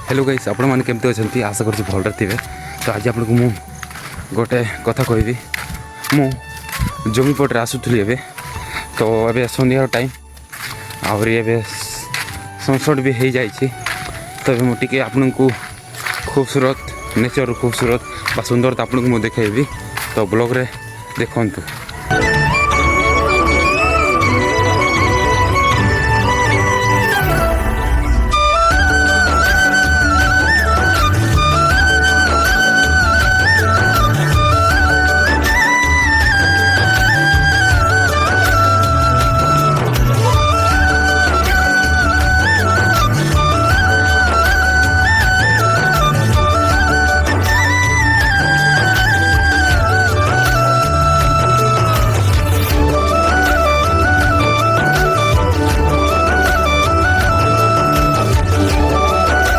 Hello guys आपण मैंने केमती अच्छा आशा कर भलरे थे। तो आज आपको मु गोटे कथा कहबी। मु जमीपटे आसुली एवं तो ये सन्ध्या टाइम आए सनसेट भी हो जाए। तो मुझे आपन को खूबसूरत नेचर खूबसूरत बा सुंदरता आपको मुझे देखी। तो ब्लॉग रे देखु।